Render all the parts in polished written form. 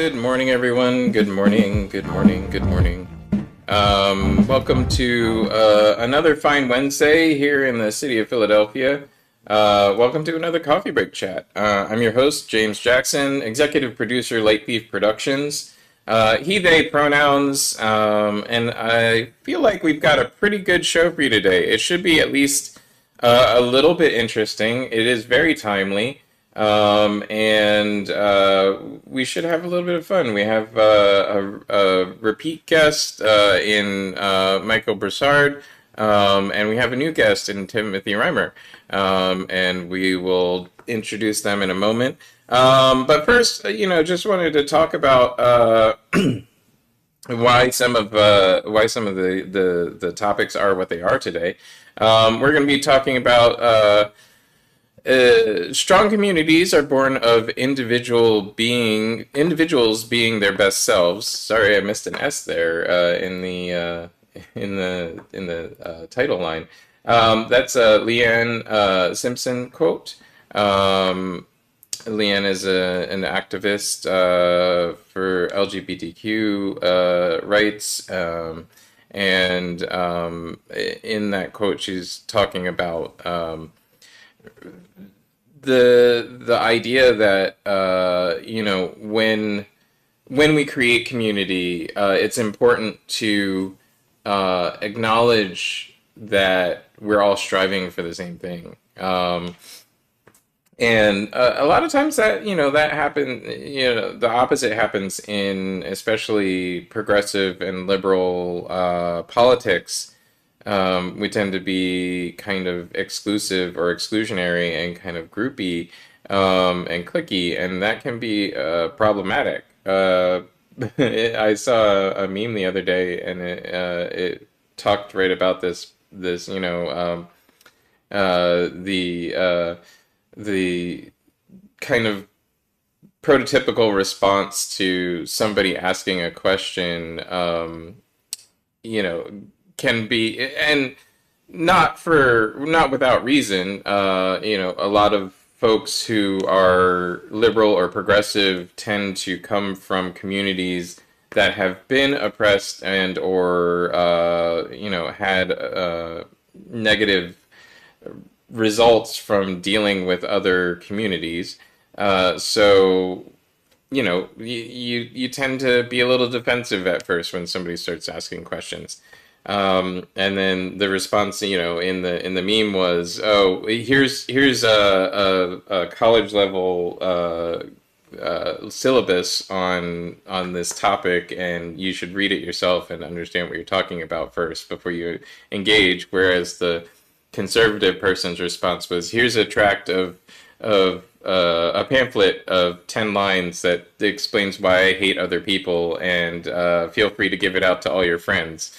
Good morning, everyone. Good morning, good morning, good morning. Welcome to another fine Wednesday here in the city of Philadelphia. Welcome to another coffee break chat. I'm your host, James Jackson, executive producer, Light Beef Productions. He, they pronouns, and I feel like we've got a pretty good show for you today. It should be at least a little bit interesting. It is very timely. And we should have a little bit of fun. We have a repeat guest in Michael Broussard, and we have a new guest in Timothy Reimer, and we will introduce them in a moment. But first, just wanted to talk about why some of the topics are what they are today. We're going to be talking about strong communities are born of individuals being their best selves. Sorry, I missed an S there in the title line. That's a Leanne Simpson quote. Leanne is an activist for LGBTQ rights, and in that quote, she's talking about the idea that when we create community, it's important to acknowledge that we're all striving for the same thing. And a lot of times that happens, the opposite happens in especially progressive and liberal politics. We tend to be kind of exclusive or exclusionary and kind of groupy and cliquey, and that can be problematic. I saw a meme the other day, and it talked right about this the kind of prototypical response to somebody asking a question, can be, and not without reason. A lot of folks who are liberal or progressive tend to come from communities that have been oppressed and or had negative results from dealing with other communities. So you tend to be a little defensive at first when somebody starts asking questions. And then the response, in the meme was, "Oh, here's a college level syllabus on this topic, and you should read it yourself and understand what you're talking about first before you engage." Whereas the conservative person's response was, "Here's a tract of a pamphlet of 10 lines that explains why I hate other people, and feel free to give it out to all your friends."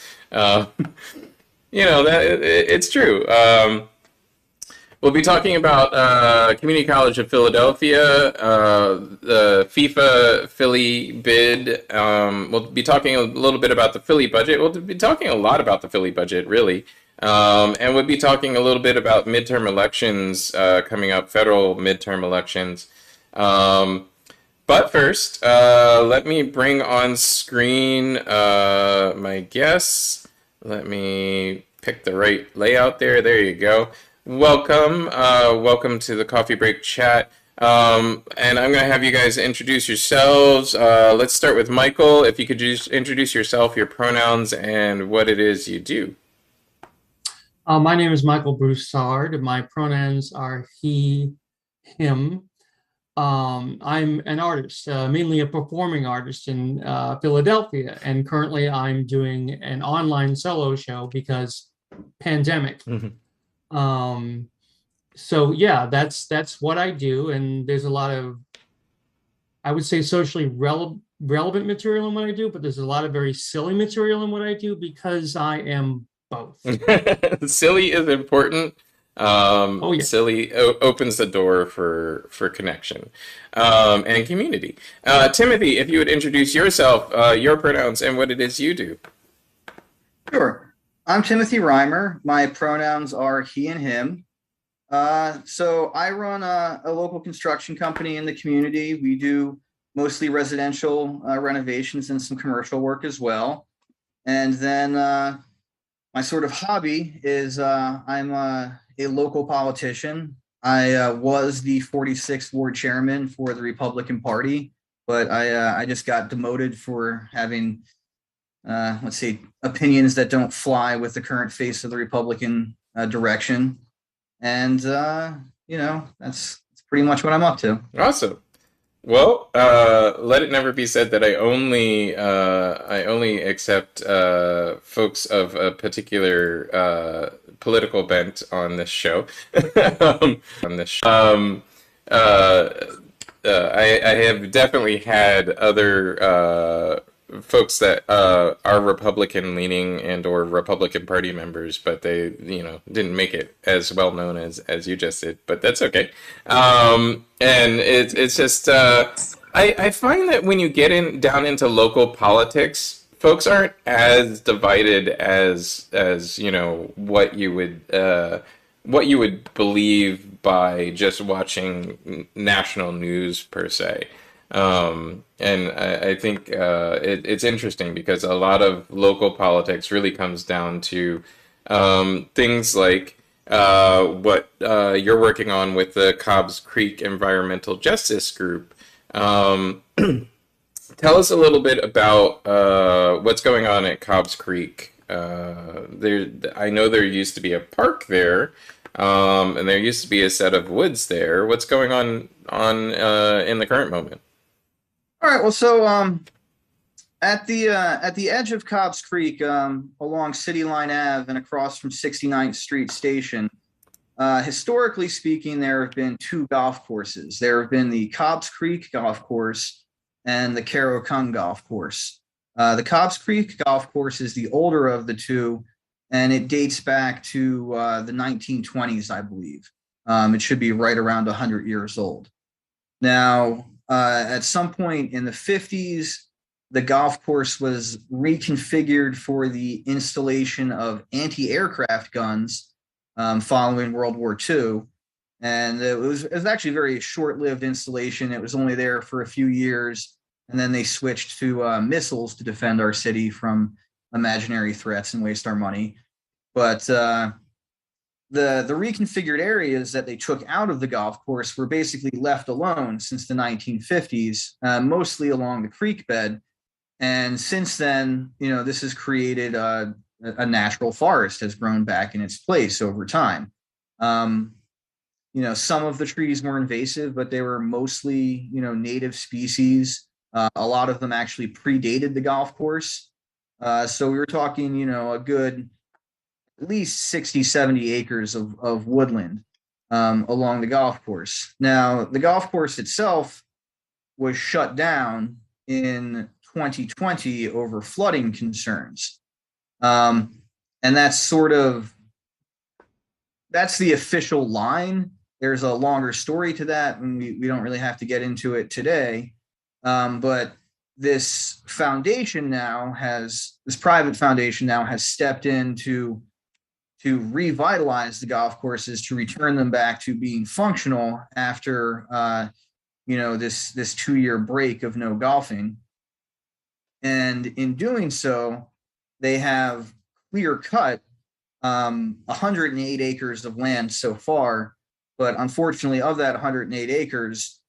It's true. We'll be talking about Community College of Philadelphia, the FIFA Philly bid. We'll be talking a little bit about the Philly budget. We'll be talking a lot about the Philly budget, really. And we'll be talking a little bit about midterm elections coming up, federal midterm elections. But first, let me bring on screen my guests. Let me pick the right layout there. There you go. Welcome. Welcome to the Coffee Break Chat. And I'm going to have you guys introduce yourselves. Let's start with Michael. If you could just introduce yourself, your pronouns, and what it is you do. My name is Michael Broussard. My pronouns are he, him. I'm an artist, mainly a performing artist in Philadelphia, and currently I'm doing an online solo show because pandemic. Mm-hmm. So yeah, that's what I do, and there's a lot of, I would say, socially relevant material in what I do, but there's a lot of very silly material in what I do because I am both. Silly is important. Oh yeah. Silly opens the door for connection and community. Timothy, if you would introduce yourself, your pronouns, and what it is you do. Sure. I'm Timothy Reimer. My pronouns are he and him. So I run a local construction company in the community. We do mostly residential renovations and some commercial work as well. And then my sort of hobby is I'm a local politician. I was the 46th ward chairman for the Republican Party, but I just got demoted for having, let's see, opinions that don't fly with the current face of the Republican direction. And, that's pretty much what I'm up to. Awesome. Well, let it never be said that I only accept folks of a particular political bent on this show. I have definitely had other folks that are Republican leaning and or Republican Party members, but they didn't make it as well known as you just did. But that's okay. And it's just I find that when you get down into local politics, folks aren't as divided as what you would believe by just watching national news per se. And I think it's interesting because a lot of local politics really comes down to things like what you're working on with the Cobbs Creek Environmental Justice Group. Tell us a little bit about what's going on at Cobbs Creek. I know there used to be a park there, and there used to be a set of woods there. What's going on in the current moment? All right. Well, so at the edge of Cobbs Creek, along City Line Ave and across from 69th Street Station, historically speaking, there have been two golf courses. There have been the Cobbs Creek Golf Course and the Carrow-Kung Golf Course. The Cobbs Creek Golf Course is the older of the two, and it dates back to the 1920s, I believe. It should be right around 100 years old. Now, at some point in the 50s, the golf course was reconfigured for the installation of anti-aircraft guns following World War II. And it was actually a very short-lived installation. It was only there for a few years, and then they switched to missiles to defend our city from imaginary threats and waste our money. But the reconfigured areas that they took out of the golf course were basically left alone since the 1950s, mostly along the creek bed. And since then, this has created a natural forest has grown back in its place over time. Some of the trees were invasive, but they were mostly, native species. A lot of them actually predated the golf course. So we were talking, a good at least 60, 70 acres of woodland along the golf course. Now, the golf course itself was shut down in 2020 over flooding concerns. And that's the official line. There's a longer story to that, and we don't really have to get into it today. But this private foundation now has stepped in to revitalize the golf courses, to return them back to being functional after this 2-year break of no golfing. And in doing so, they have clear cut 108 acres of land so far. But unfortunately, of that 108 acres,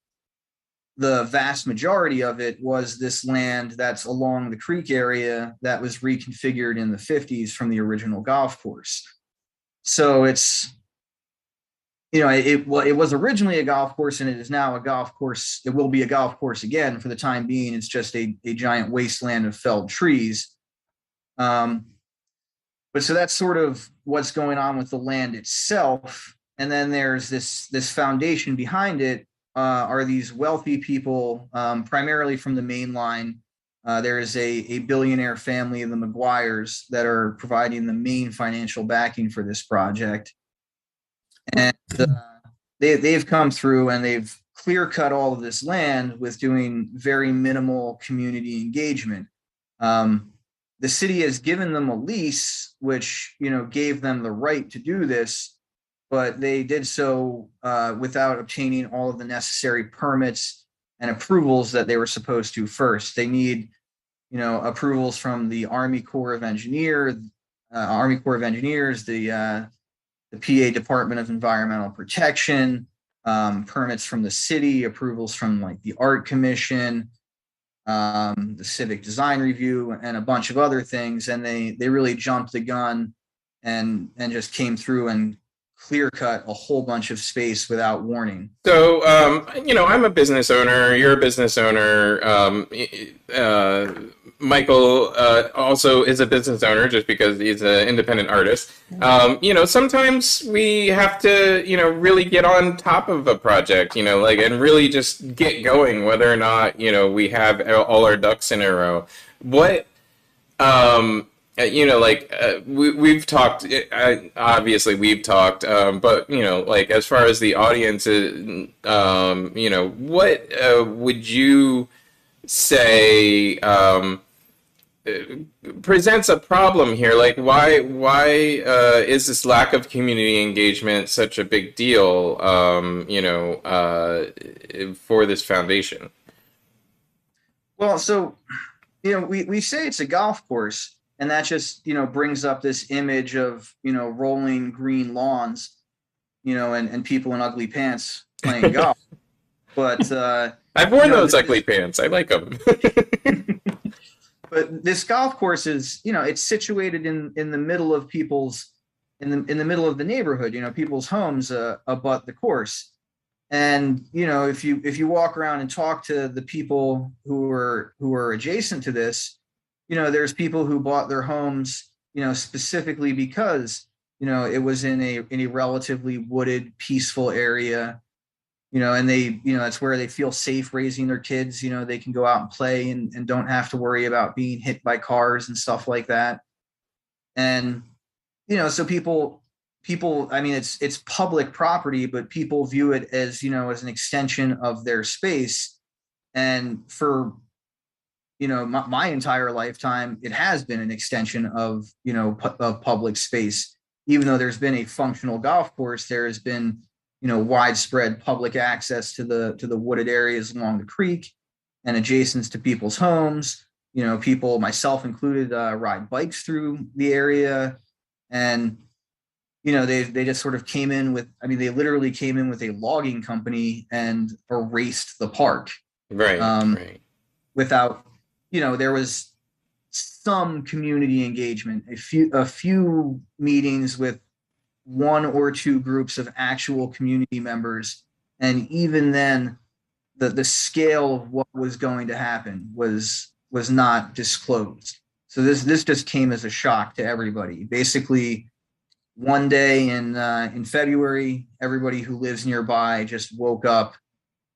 the vast majority of it was this land that's along the creek area that was reconfigured in the 50s from the original golf course. So it's, it was originally a golf course, and it is now a golf course. It will be a golf course again. For the time being, it's just a giant wasteland of felled trees. But so that's sort of what's going on with the land itself. And then there's this foundation behind it, are these wealthy people, primarily from the main line. There is a billionaire family of the McGuires that are providing the main financial backing for this project. And they've come through and they've clear cut all of this land with doing very minimal community engagement. The city has given them a lease, which gave them the right to do this, but they did so without obtaining all of the necessary permits and approvals that they were supposed to first. They need, approvals from the Army Corps of Engineers, the PA Department of Environmental Protection, permits from the city, approvals from like the Art Commission, the Civic Design Review, and a bunch of other things. And they really jumped the gun and just came through and clear cut a whole bunch of space without warning. So, I'm a business owner. You're a business owner. Michael also is a business owner just because he's an independent artist. Sometimes we have to, really get on top of a project, and really just get going, whether or not, we have all our ducks in a row. What, we've talked, obviously we've talked, but, as far as the audience is, what would you say presents a problem here? Like, why is this lack of community engagement such a big deal, for this foundation? Well, so, we say it's a golf course, and that just, brings up this image of, rolling green lawns, and people in ugly pants playing golf. But I've worn those ugly pants. I like them. But this golf course is, it's situated in the middle of people's, in the middle of the neighborhood. People's homes abut the course. And if you walk around and talk to the people who are adjacent to this, there's people who bought their homes, specifically because it was in a relatively wooded, peaceful area. And they, that's where they feel safe raising their kids. They can go out and play and don't have to worry about being hit by cars and stuff like that. And, so people, I mean, it's public property, but people view it as, as an extension of their space. And for, my entire lifetime, it has been an extension of, of public space. Even though there's been a functional golf course, there has been, widespread public access to the wooded areas along the creek and adjacent to people's homes. People, myself included, ride bikes through the area. And, they just sort of came in with, they literally came in with a logging company and erased the park. Right. Right. Without, there was some community engagement, a few meetings with one or two groups of actual community members. And even then, the scale of what was going to happen was not disclosed. So this just came as a shock to everybody. Basically, one day in February, everybody who lives nearby just woke up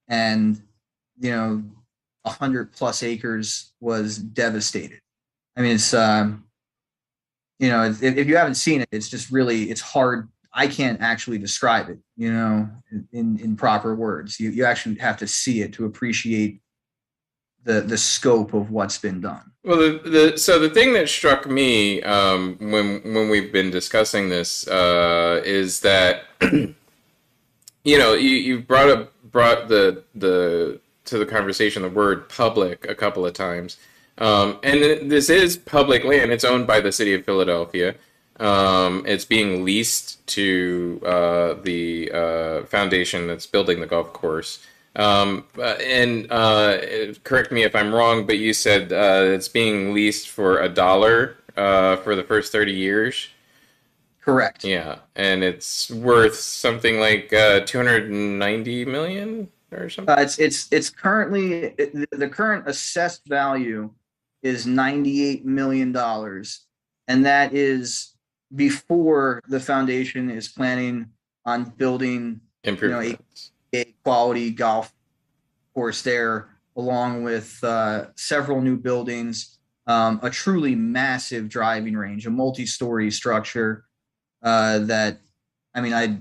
and, 100+ acres was devastated. It's, if you haven't seen it, it's just really, it's hard. I can't actually describe it, in proper words. You actually have to see it to appreciate the scope of what's been done. Well, so the thing that struck me when we've been discussing this is that you brought the to the conversation the word public a couple of times. And this is public land. It's owned by the city of Philadelphia. It's being leased to the foundation that's building the golf course. And correct me if I'm wrong, but you said it's being leased for $1 for the first 30 years. Correct. Yeah, and it's worth something like 290 million or something. It's currently the current assessed value is $98 million, and that is before the foundation is planning on building improvements, a quality golf course there, along with several new buildings, a truly massive driving range, a multi-story structure that, I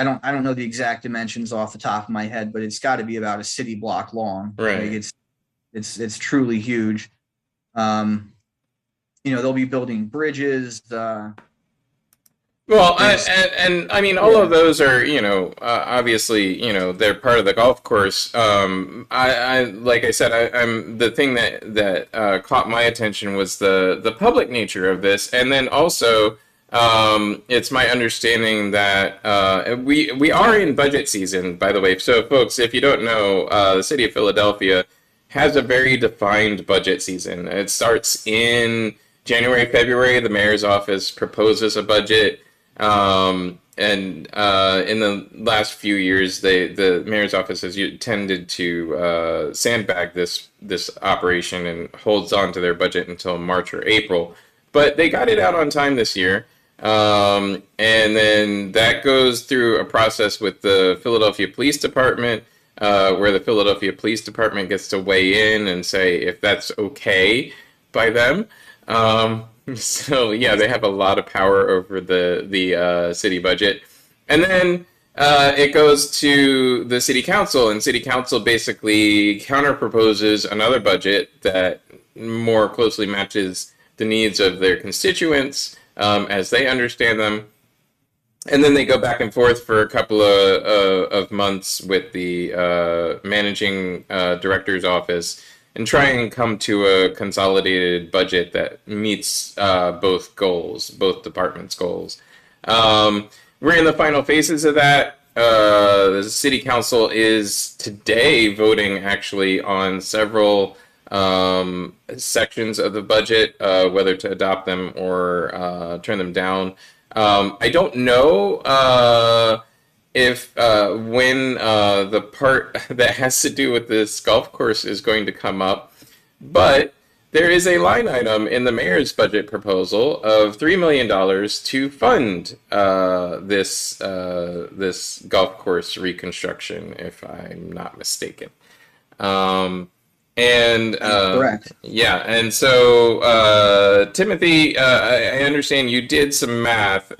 don't know the exact dimensions off the top of my head, but it's got to be about a city block long. Right. Like it's truly huge. They'll be building bridges. Well, There's and I mean, all yeah. of those are, obviously, they're part of the golf course. Like I said, I'm the thing that caught my attention was the public nature of this, and then also, it's my understanding that we are in budget season, by the way. So, folks, if you don't know, the city of Philadelphia has a very defined budget season. It starts in January, February. The mayor's office proposes a budget. And in the last few years, the mayor's office has tended to sandbag this operation and holds on to their budget until March or April. But they got it out on time this year. And then that goes through a process with the Philadelphia Police Department, where the Philadelphia Police Department gets to weigh in and say if that's okay by them. So yeah, they have a lot of power over the city budget, and then it goes to the city council, and city council basically counter proposes another budget that more closely matches the needs of their constituents as they understand them. And then they go back and forth for a couple of months with the managing director's office and try and come to a consolidated budget that meets both goals, both departments' goals. We're in the final phases of that. The city council is today voting actually on several sections of the budget, whether to adopt them or turn them down. I don't know if when the part that has to do with this golf course is going to come up, but there is a line item in the mayor's budget proposal of $3 million to fund this golf course reconstruction, if I'm not mistaken. Correct. Yeah, and so Timothy, I understand you did some math.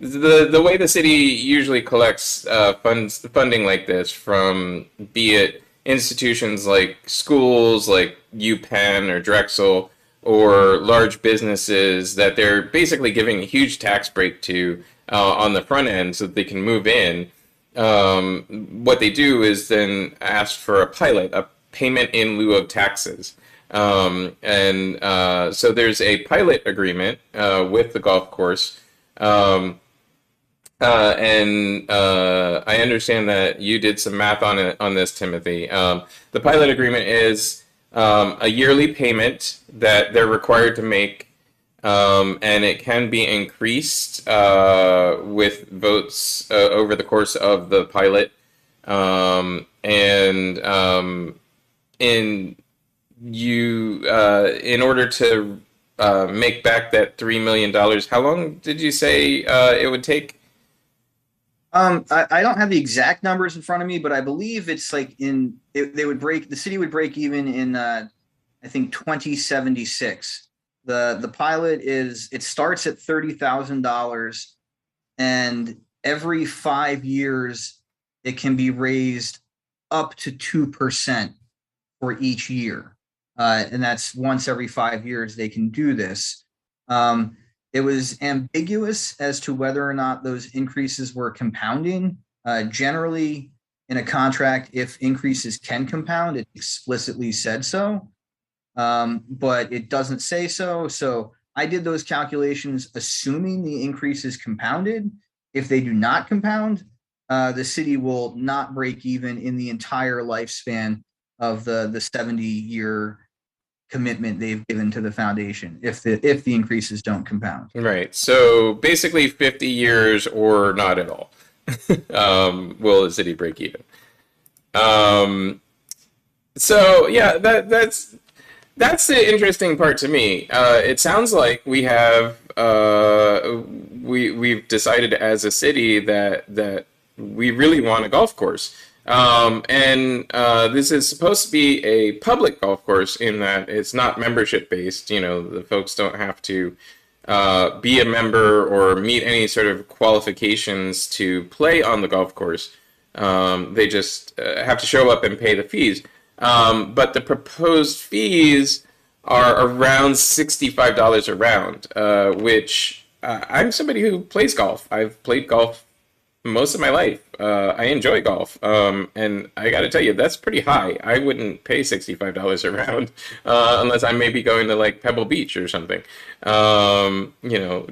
The way the city usually collects funding like this from, be it institutions like schools like UPenn or Drexel, or large businesses that they're basically giving a huge tax break to on the front end so that they can move in. What they do is then ask for a pilot, a payment in lieu of taxes. So there's a pilot agreement with the golf course. I understand that you did some math on this, Timothy. The pilot agreement is a yearly payment that they're required to make, and it can be increased with votes over the course of the pilot. In order to make back that $3 million, how long did you say it would take? I don't have the exact numbers in front of me, but I believe it's like the city would break even in I think 2076. The pilot starts at $30,000, and every 5 years it can be raised up to 2% for each year, and that's once every 5 years they can do this. It was ambiguous as to whether or not those increases were compounding. Generally, in a contract, if increases can compound, it explicitly said so, but it doesn't say so. So I did those calculations assuming the increase is compounded. If they do not compound, the city will not break even in the entire lifespan of the 70-year commitment they've given to the foundation if the increases don't compound. Right. So basically 50 years or not at all. Will the city break even? So yeah, that's the interesting part to me. It sounds like we have we've decided as a city that we really want a golf course. This is supposed to be a public golf course in that it's not membership based. The folks don't have to be a member or meet any sort of qualifications to play on the golf course. They just have to show up and pay the fees. But the proposed fees are around $65 a round, which I'm somebody who plays golf. I've played golf most of my life. I enjoy golf, and I got to tell you, that's pretty high. I wouldn't pay $65 a round unless I may be going to like Pebble Beach or something.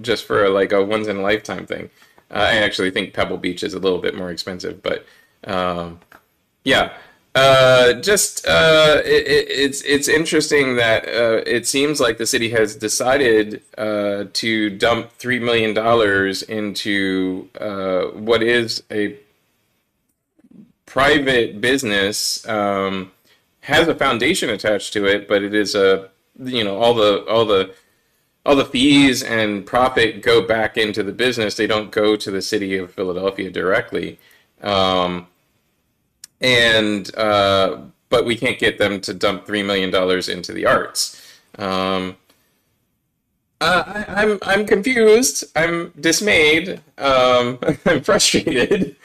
Just for like a once in a lifetime thing. I actually think Pebble Beach is a little bit more expensive, but yeah. It's interesting that it seems like the city has decided to dump $3 million into what is a private business, has a foundation attached to it, but it is all the fees and profit go back into the business. They don't go to the city of Philadelphia directly. But we can't get them to dump $3 million into the arts. I'm confused. I'm dismayed. I'm frustrated.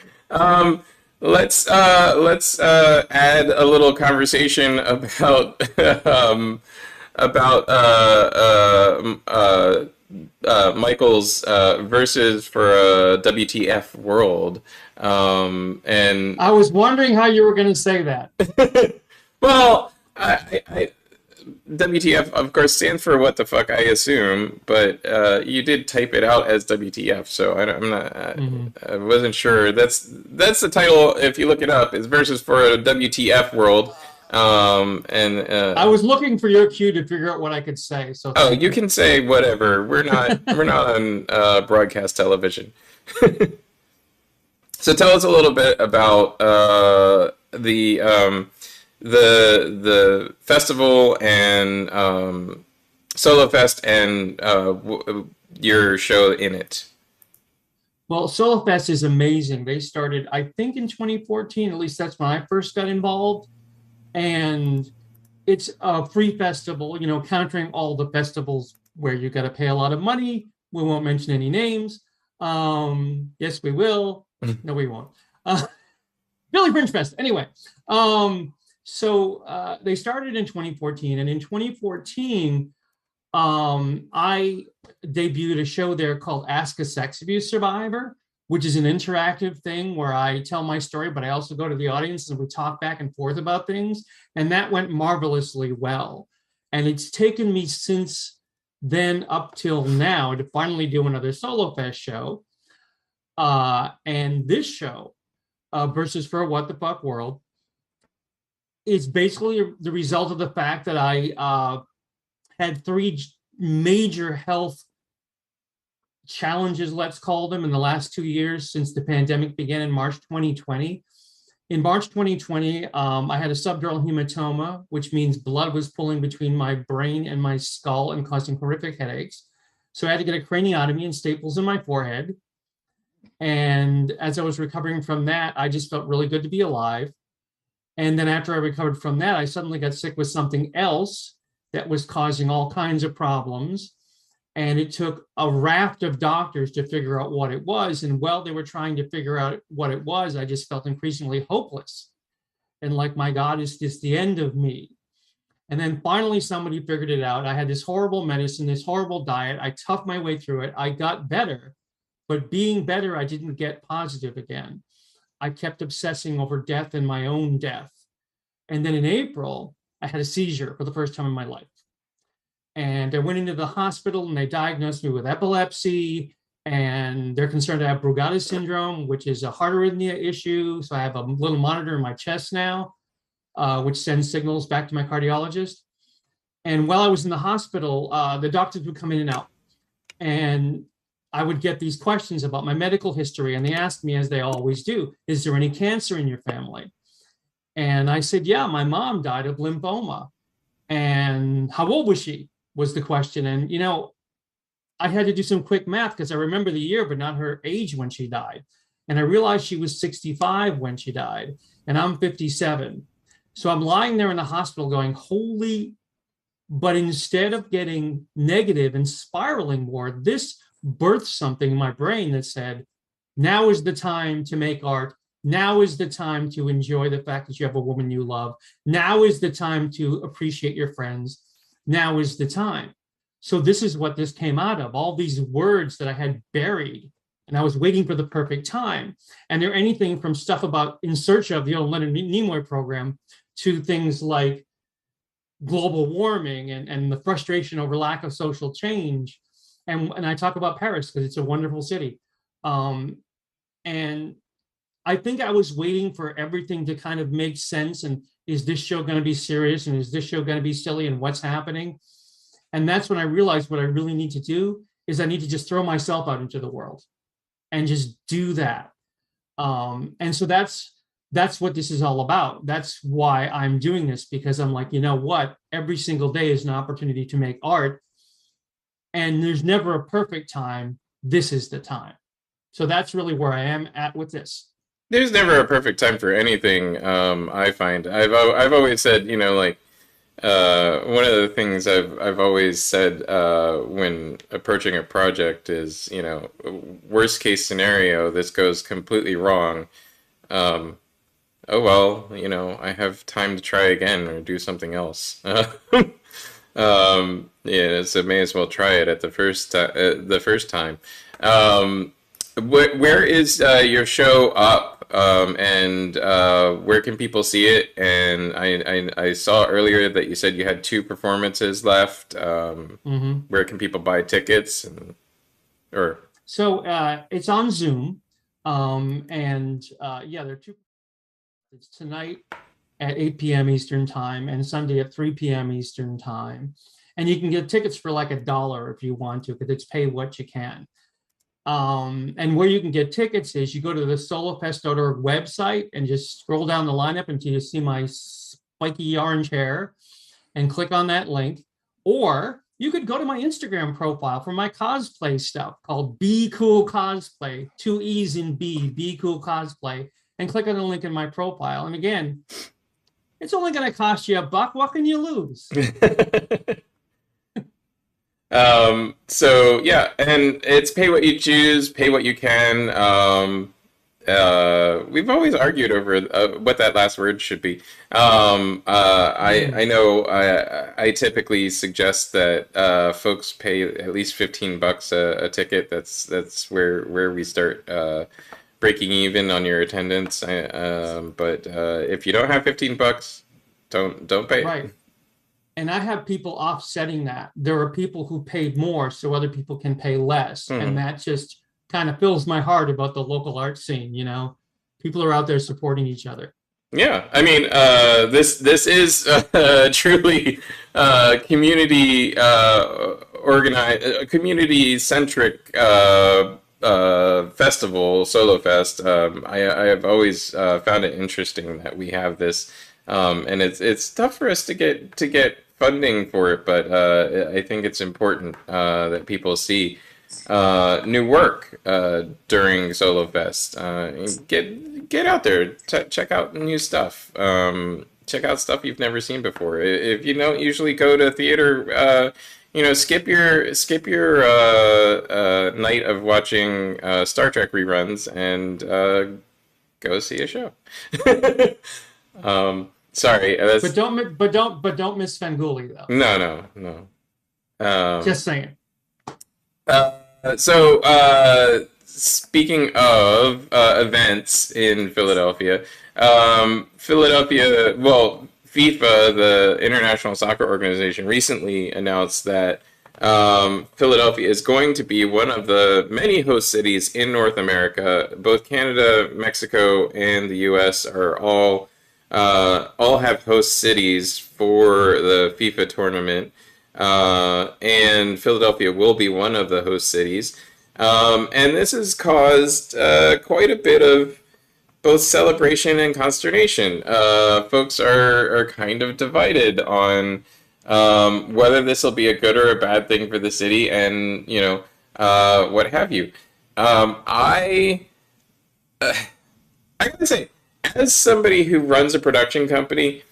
Let's add a little conversation about Michael's verses for a WTF world. And I was wondering how you were going to say that. well, I WTF, of course, stands for what the fuck, I assume, but you did type it out as WTF, so I'm not. I wasn't sure. That's the title. If you look it up, is versus for a WTF world. I was looking for your cue to figure out what I could say. So you can say whatever. We're not on broadcast television. So tell us a little bit about the festival and Solo Fest and your show in it. Well, Solo Fest is amazing. They started, I think, in 2014. At least that's when I first got involved. And it's a free festival, countering all the festivals where you got to pay a lot of money. We won't mention any names. Yes, we will. No, we won't. Philly Fringe Fest. Anyway, so they started in 2014, and in 2014, I debuted a show there called Ask a Sex Abuse Survivor, which is an interactive thing where I tell my story, but I also go to the audience and we talk back and forth about things. And that went marvelously well. And it's taken me since then up till now to finally do another Solo Fest show. And this show, Versus for a What the Fuck World, is basically the result of the fact that I had 3 major health challenges, let's call them, in the last 2 years since the pandemic began in March 2020. In March 2020, I had a subdural hematoma, which means blood was pooling between my brain and my skull and causing horrific headaches. So I had to get a craniotomy and staples in my forehead. And as I was recovering from that, I just felt really good to be alive. And then after I recovered from that, I suddenly got sick with something else that was causing all kinds of problems. And it took a raft of doctors to figure out what it was. And while they were trying to figure out what it was, I just felt increasingly hopeless. And like, my God, is this the end of me? And then finally, somebody figured it out. I had this horrible medicine, this horrible diet. I toughed my way through it. I got better. But being better, I didn't get positive again. I kept obsessing over death and my own death. And then in April, I had a seizure for the first time in my life. And I went into the hospital and they diagnosed me with epilepsy. And they're concerned I have Broussard syndrome, which is a heart arrhythmia issue. So I have a little monitor in my chest now, which sends signals back to my cardiologist. And while I was in the hospital, the doctors would come in and out. And I would get these questions about my medical history, and they asked me, as they always do, is there any cancer in your family? And I said, yeah, my mom died of lymphoma. And how old was she, was the question. And, I had to do some quick math because I remember the year, but not her age when she died. And I realized she was 65 when she died, and I'm 57. So I'm lying there in the hospital going, holy, but instead of getting negative and spiraling more, this birthed something in my brain that said, now is the time to make art. Now is the time to enjoy the fact that you have a woman you love. Now is the time to appreciate your friends. Now is the time. So this is what this came out of, all these words that I had buried, and I was waiting for the perfect time. And they're anything from stuff about In Search of, Leonard Nimoy program, to things like global warming and the frustration over lack of social change. And I talk about Paris because it's a wonderful city. And I think I was waiting for everything to kind of make sense. And is this show going to be serious? And is this show going to be silly? And what's happening? And that's when I realized what I really need to do is I need to just throw myself out into the world and just do that. And so that's what this is all about. That's why I'm doing this, because I'm like, you know what? Every single day is an opportunity to make art. And there's never a perfect time. This is the time. So that's really where I am at with this. There's never a perfect time for anything. I find I've always said, you know, like one of the things I've always said when approaching a project is, you know, worst case scenario, this goes completely wrong. Oh well, you know, I have time to try again or do something else. Yeah, so may as well try it at the first time. Where is your show up? And where can people see it? And I saw earlier that you said you had 2 performances left. Where can people buy tickets? So it's on Zoom, and yeah, there are 2. It's tonight at 8 p.m. Eastern time and Sunday at 3 p.m. Eastern time. And you can get tickets for like $1 if you want to, because it's pay what you can. And where you can get tickets is you go to the solofest.org website and just scroll down the lineup until you see my spiky orange hair and click on that link. Or you could go to my Instagram profile for my cosplay stuff called Be Cool Cosplay, 2 E's in Be Cool Cosplay, and click on the link in my profile. And again, it's only going to cost you $1. What can you lose? So yeah, and it's pay what you choose, pay what you can. We've always argued over what that last word should be. I know I typically suggest that folks pay at least $15 a ticket. That's where we start breaking even on your attendance. But if you don't have $15, don't pay. Right. And I have people offsetting that. There are people who paid more so other people can pay less. And that just kind of fills my heart about the local art scene, you know. People are out there supporting each other. Yeah, I mean, this is truly community organized, community centric festival, Solo Fest. I have always found it interesting that we have this, and it's tough for us to get funding for it, but I think it's important that people see new work during Solo Fest. Get out there, check out new stuff. Check out stuff you've never seen before. If you don't usually go to theater, you know, skip your night of watching Star Trek reruns and go see a show. Sorry, but don't miss Svengoolie though. No. Just saying. So speaking of events in Philadelphia, FIFA, the International Soccer Organization, recently announced that Philadelphia is going to be one of the many host cities in North America. Both Canada, Mexico, and the U.S. are all have host cities for the FIFA tournament, and Philadelphia will be one of the host cities. And this has caused quite a bit of both celebration and consternation. Folks are kind of divided on whether this will be a good or a bad thing for the city, and you know, what have you. I gotta say, as somebody who runs a production company,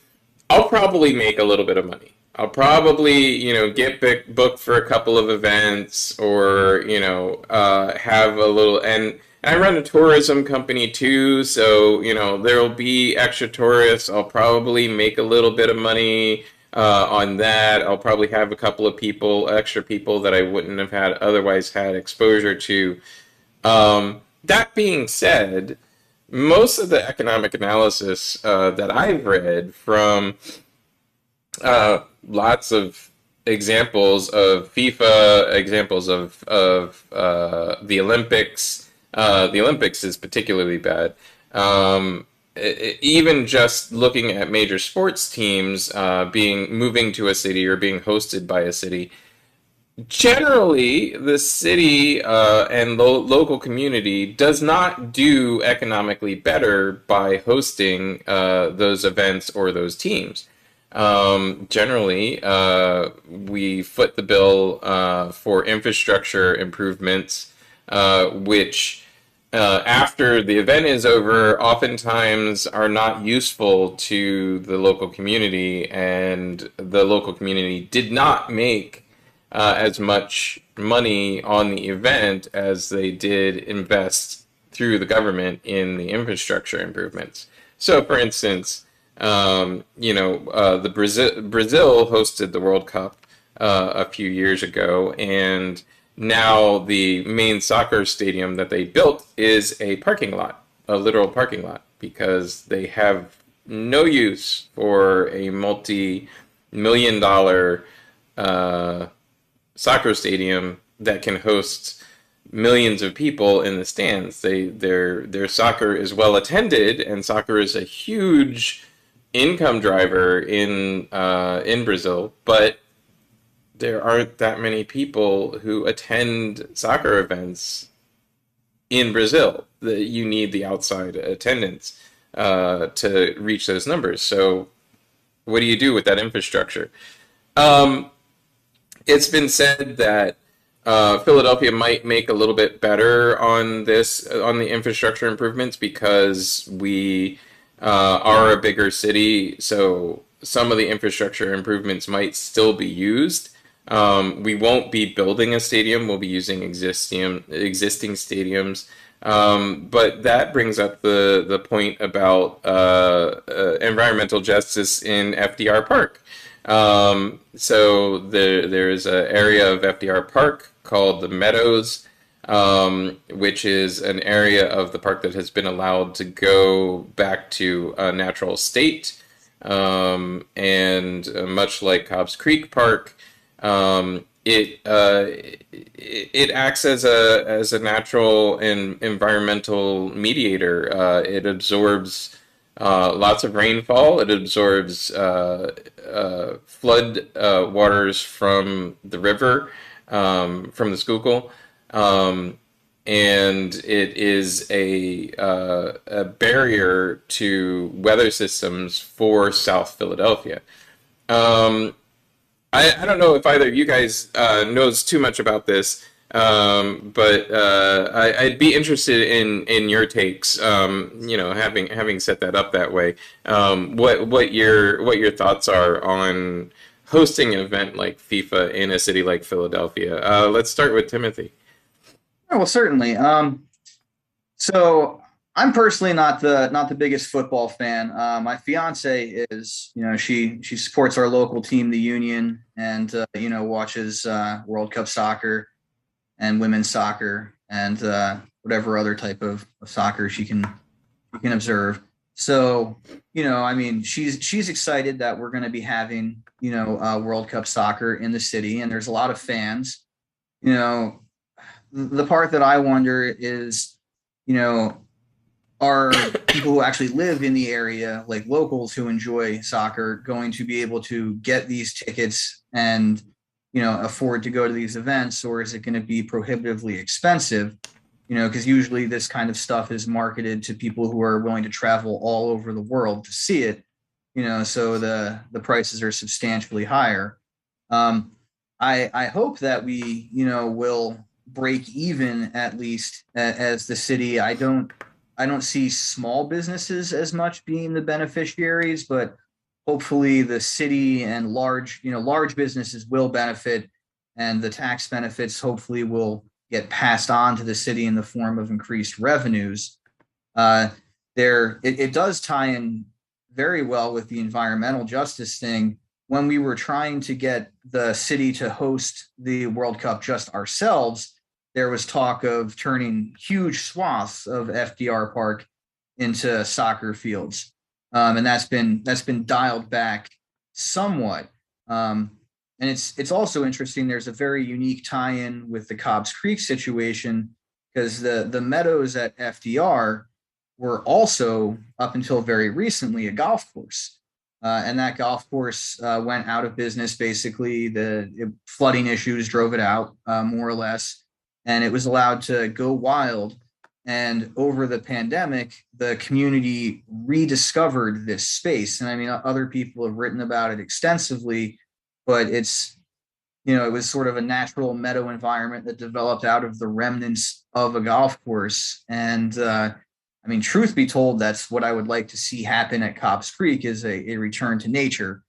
I'll probably make a little bit of money. I'll probably, you know, get booked for a couple of events, or, you know, have a little, and I run a tourism company too, so, you know, there will be extra tourists. I'll probably make a little bit of money. on that. I'll probably have a couple of extra people that I wouldn't have otherwise had exposure to. That being said, most of the economic analysis that I've read from lots of examples of FIFA, examples of the Olympics. The Olympics is particularly bad. Even just looking at major sports teams being moving to a city or being hosted by a city, generally the city and local community does not do economically better by hosting those events or those teams. Generally, we foot the bill for infrastructure improvements, which after the event is over, oftentimes are not useful to the local community, and the local community did not make as much money on the event as they did invest through the government in the infrastructure improvements. So, for instance, the Brazil hosted the World Cup a few years ago, and now the main soccer stadium that they built is a parking lot, a literal parking lot, because they have no use for a multi-million-dollar soccer stadium that can host millions of people in the stands. Their soccer is well attended, and soccer is a huge income driver in Brazil, but there aren't that many people who attend soccer events in Brazil. You need the outside attendance to reach those numbers. So what do you do with that infrastructure? It's been said that Philadelphia might make a little bit better on the infrastructure improvements, because we are a bigger city, so some of the infrastructure improvements might still be used. We won't be building a stadium, we'll be using existing stadiums. But that brings up the point about environmental justice in FDR Park. So there's an area of FDR Park called the Meadows, which is an area of the park that has been allowed to go back to a natural state. And much like Cobbs Creek Park, it acts as a natural and environmental mediator. It absorbs lots of rainfall. It absorbs flood waters from the river, from the Schuylkill, and it is a barrier to weather systems for South Philadelphia. I don't know if either of you guys knows too much about this, but I'd be interested in your takes. Having set that up that way, what your thoughts are on hosting an event like FIFA in a city like Philadelphia. Let's start with Timothy. Oh, well, certainly. So I'm personally not the biggest football fan. My fiance is, she supports our local team, the Union, and watches World Cup soccer and women's soccer and whatever other type of soccer she can observe. So, she's excited that we're going to be having, World Cup soccer in the city, and there's a lot of fans. The part that I wonder is, are people who actually live in the area, like locals who enjoy soccer, going to be able to get these tickets and, afford to go to these events, or is it going to be prohibitively expensive? Because usually this kind of stuff is marketed to people who are willing to travel all over the world to see it, so the prices are substantially higher. I hope that we, will break even at least as the city. I don't see small businesses as much being the beneficiaries, but hopefully the city and large businesses will benefit, and the tax benefits hopefully will get passed on to the city in the form of increased revenues. It does tie in very well with the environmental justice thing. when we were trying to get the city to host the World Cup just ourselves, there was talk of turning huge swaths of FDR Park into soccer fields, and that's been dialed back somewhat. And it's also interesting. There's a very unique tie-in with the Cobbs Creek situation, because the meadows at FDR were also, up until very recently, a golf course. And that golf course went out of business. Basically, the flooding issues drove it out, more or less, and it was allowed to go wild. And over the pandemic, the community rediscovered this space. And I mean, other people have written about it extensively, but it's, it was sort of a natural meadow environment that developed out of the remnants of a golf course. And I mean, truth be told, that's what I would like to see happen at Cobbs Creek, is a return to nature.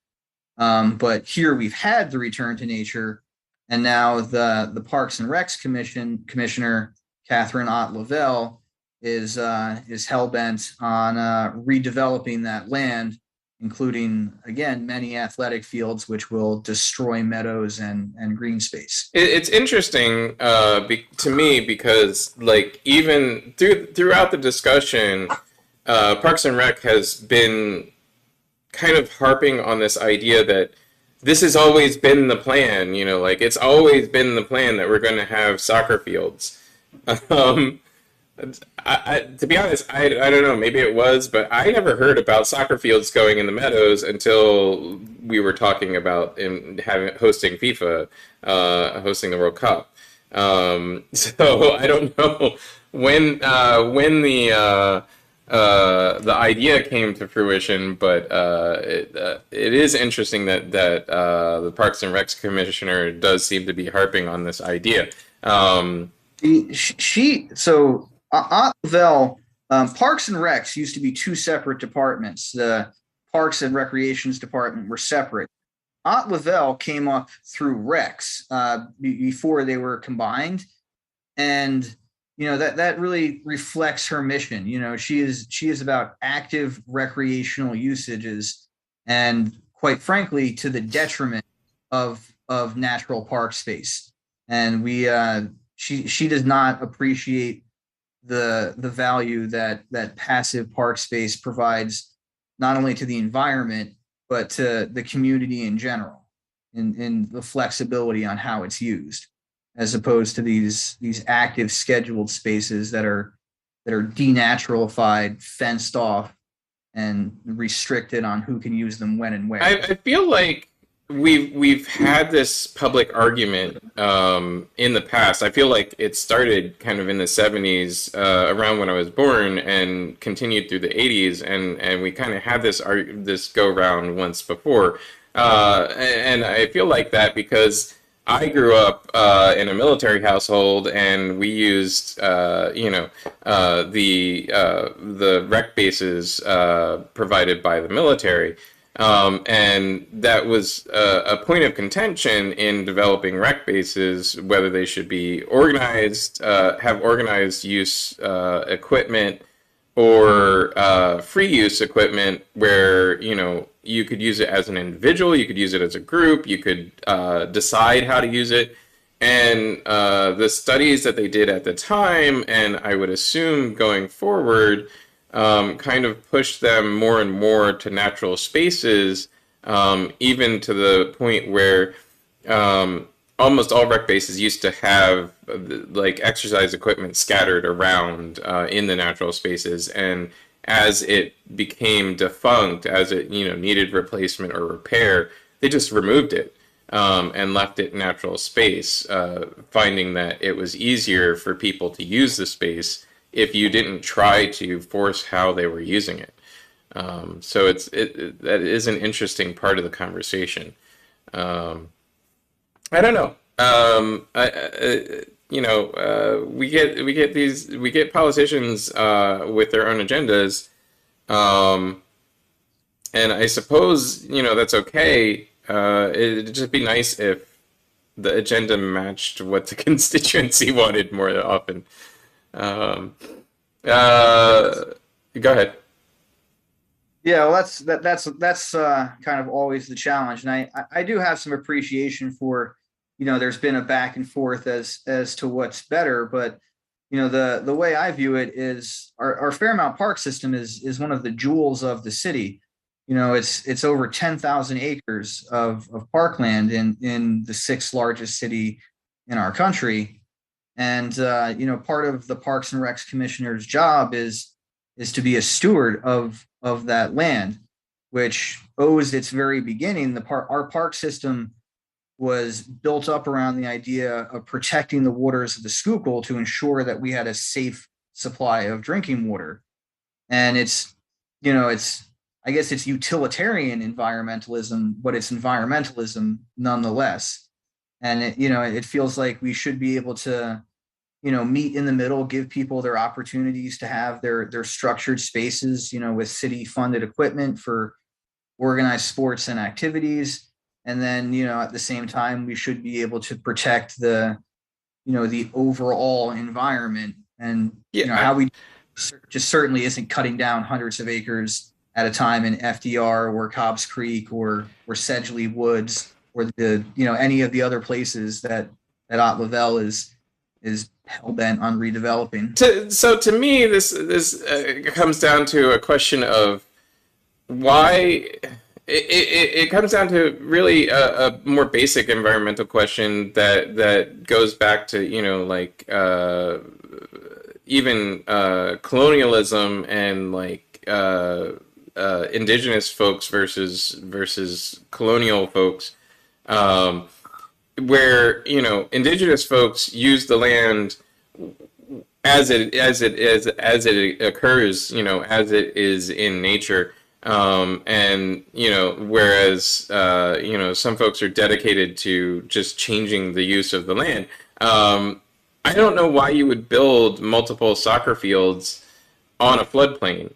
But here we've had the return to nature, and now the Parks and Recs Commissioner, Catherine Ott-Lavelle, is hell bent on redeveloping that land, including, again, many athletic fields, which will destroy meadows and green space. It's interesting to me because, like, even throughout the discussion, Parks and Rec has been kind of harping on this idea that this has always been the plan, like it's always been the plan that we're going to have soccer fields. To be honest, I don't know, maybe it was, but I never heard about soccer fields going in the meadows until we were talking about hosting FIFA, hosting the World Cup. So I don't know when the idea came to fruition, but it is interesting that the Parks and Recs Commissioner does seem to be harping on this idea. Ott-Lavelle, Parks and Recs used to be two separate departments. The Parks and Recreations Department were separate. Ott-Lavelle came up through Recs before they were combined, and that really reflects her mission. She is about active recreational usages, and quite frankly, to the detriment of natural park space. And she does not appreciate the value that passive park space provides, not only to the environment, but to the community in general, in the flexibility on how it's used, as opposed to these active scheduled spaces that are denaturalified, fenced off, and restricted on who can use them when and where. I feel like we've had this public argument in the past. I feel like it started kind of in the 70s, around when I was born, and continued through the 80s, and we kind of had this go round once before, and I feel like that because I grew up in a military household, and we used the rec bases provided by the military. And that was a point of contention in developing rec bases, whether they should be organized, have organized use equipment, or free use equipment where, you could use it as an individual, you could use it as a group, you could decide how to use it. And the studies that they did at the time, and I would assume going forward, kind of pushed them more and more to natural spaces, even to the point where almost all rec bases used to have like exercise equipment scattered around in the natural spaces. And as it became defunct, as it needed replacement or repair, they just removed it and left it natural space, finding that it was easier for people to use the space if you didn't try to force how they were using it. So that is an interesting part of the conversation. I don't know. We get politicians with their own agendas, and I suppose that's okay. It'd just be nice if the agenda matched what the constituency wanted more often. Go ahead. Yeah, well, that's kind of always the challenge, and I do have some appreciation for, there's been a back and forth as to what's better, but the way I view it is our Fairmount Park system is one of the jewels of the city. It's over 10,000 acres of parkland in the sixth largest city in our country, and part of the Parks and Recs Commissioner's job is to be a steward of that land, which owes its very beginning. Our park system was built up around the idea of protecting the waters of the Schuylkill to ensure that we had a safe supply of drinking water. And I guess it's utilitarian environmentalism, but it's environmentalism nonetheless. And it feels like we should be able to, meet in the middle, give people their opportunities to have their structured spaces, with city funded equipment for organized sports and activities. And then, at the same time, we should be able to protect the overall environment. And, how we just certainly isn't cutting down hundreds of acres at a time in FDR or Cobbs Creek or Sedgley Woods or any of the other places that Ott Lavelle is hell bent on redeveloping. So to me, this comes down to a question of why. It comes down to really a more basic environmental question that goes back to even colonialism and indigenous folks versus colonial folks, where indigenous folks use the land as it occurs, as it is in nature. And whereas some folks are dedicated to just changing the use of the land. I don't know why you would build multiple soccer fields on a floodplain.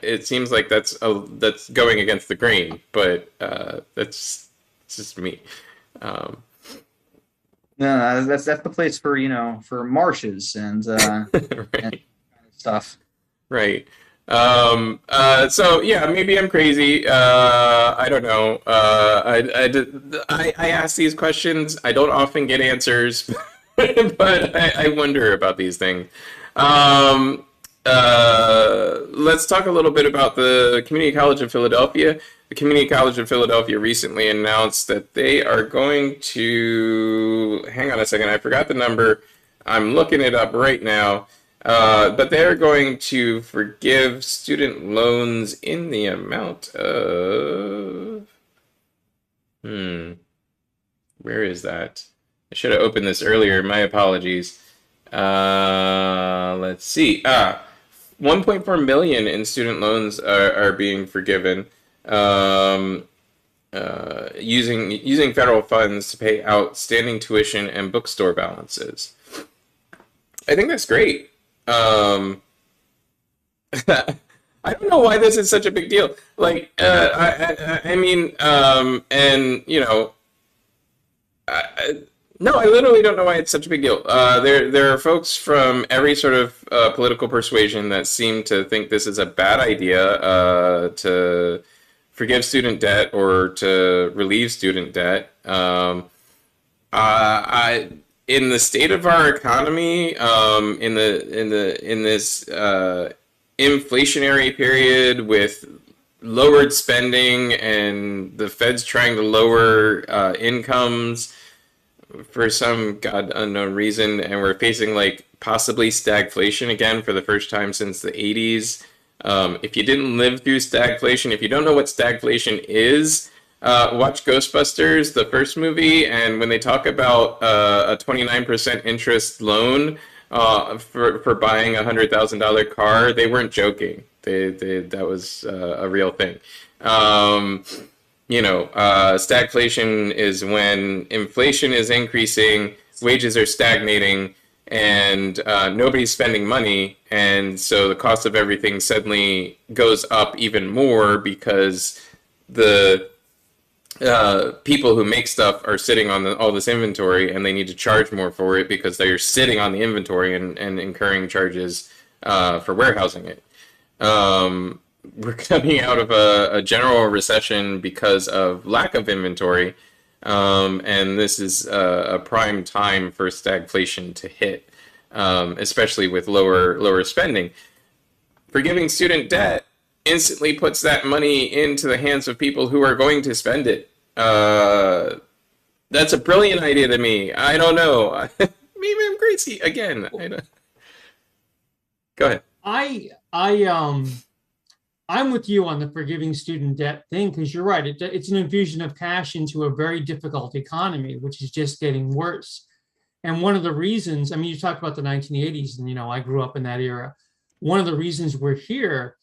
It seems like that's going against the grain, but that's just me. No, that's the place for marshes and, right. and stuff. Right. So yeah, maybe I'm crazy. I don't know. I ask these questions. I don't often get answers, but I wonder about these things. Let's talk a little bit about the Community College of Philadelphia. The Community College of Philadelphia recently announced that they are going to, hang on a second, I forgot the number. I'm looking it up right now. But they're going to forgive student loans in the amount of, where is that? I should have opened this earlier. My apologies. Let's see. 1.4 million in student loans are being forgiven, using federal funds to pay outstanding tuition and bookstore balances. I think that's great. I don't know why this is such a big deal. I mean, no, I literally don't know why it's such a big deal. There are folks from every sort of political persuasion that seem to think this is a bad idea to forgive student debt or to relieve student debt. In the state of our economy, in this inflationary period with lowered spending and the Fed's trying to lower incomes for some god unknown reason, and we're facing possibly stagflation again for the first time since the 80s. If you didn't live through stagflation, if you don't know what stagflation is, watch Ghostbusters, the first movie, and when they talk about a 29% interest loan for buying a $100,000 car, they weren't joking. That was a real thing. Stagflation is when inflation is increasing, wages are stagnating, and nobody's spending money, and so the cost of everything suddenly goes up even more because the people who make stuff are sitting on all this inventory, and they need to charge more for it because they're sitting on the inventory and incurring charges for warehousing it. we're coming out of a general recession because of lack of inventory, and this is a prime time for stagflation to hit, especially with lower spending. Forgiving student debt instantly puts that money into the hands of people who are going to spend it. That's a brilliant idea to me. I don't know. Maybe I'm crazy again. Go ahead. I'm with you on the forgiving student debt thing, because you're right. It's an infusion of cash into a very difficult economy, which is just getting worse. And one of the reasons, I mean, you talked about the 1980s, and I grew up in that era. One of the reasons we're here